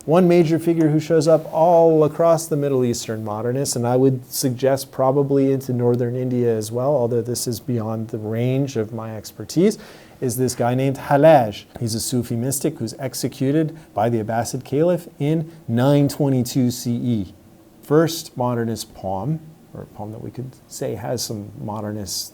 one major figure who shows up all across the Middle Eastern modernists, and I would suggest probably into northern India as well, although this is beyond the range of my expertise, is this guy named Hallaj. He's a Sufi mystic who's executed by the Abbasid Caliph in 922 CE. First modernist poem, or a poem that we could say has some modernist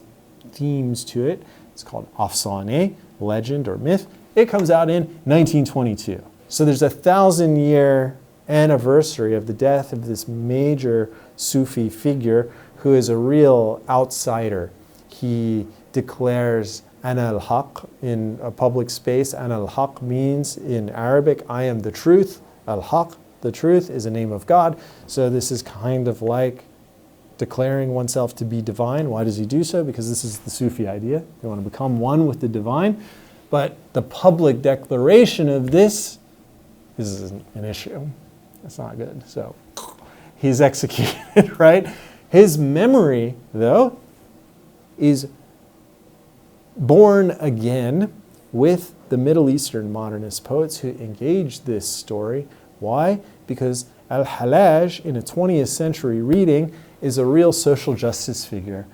themes to it. It's called Afsaneh, legend or myth. It comes out in 1922. So there's a 1,000-year anniversary of the death of this major Sufi figure who is a real outsider. He declares Ana al-Haq in a public space. Ana al-Haq means in Arabic, I am the truth. Al-Haq, the truth, is a name of God. So this is kind of like declaring oneself to be divine. Why does he do so? Because this is the Sufi idea. You want to become one with the divine. But the public declaration of this is an issue. It's not good. So he's executed, right? His memory, though, is born again with the Middle Eastern modernist poets who engaged this story. Why? Because Al-Hallaj, in a 20th century reading, is a real social justice figure.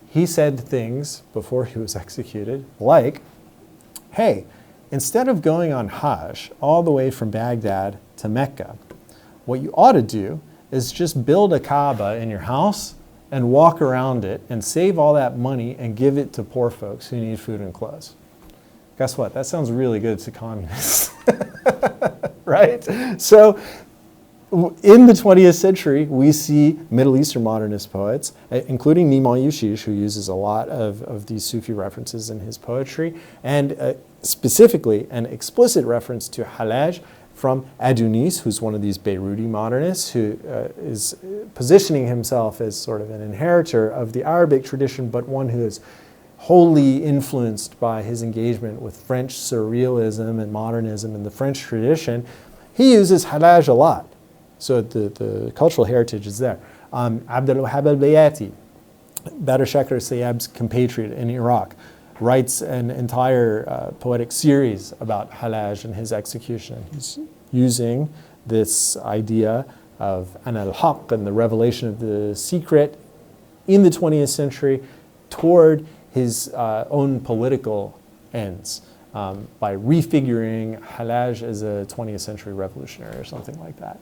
He said things before he was executed, like, hey, instead of going on Hajj all the way from Baghdad to Mecca, what you ought to do is just build a Kaaba in your house and walk around it and save all that money and give it to poor folks who need food and clothes. Guess what? That sounds really good to communists, right? So in the 20th century, we see Middle Eastern modernist poets, including Nimal Yushish, who uses a lot of these Sufi references in his poetry, and specifically an explicit reference to Hallaj from Adunis, who's one of these Beiruti modernists, who is positioning himself as sort of an inheritor of the Arabic tradition, but one who is wholly influenced by his engagement with French surrealism and modernism and the French tradition. He uses Hallaj a lot. So the cultural heritage is there. Abd al-Wahhab al-Bayati, Badr Shakr Sayyab's compatriot in Iraq, writes an entire poetic series about Hallaj and his execution. He's using this idea of Ana al-Haq and the revelation of the secret in the 20th century toward his own political ends by refiguring Hallaj as a 20th century revolutionary or something like that.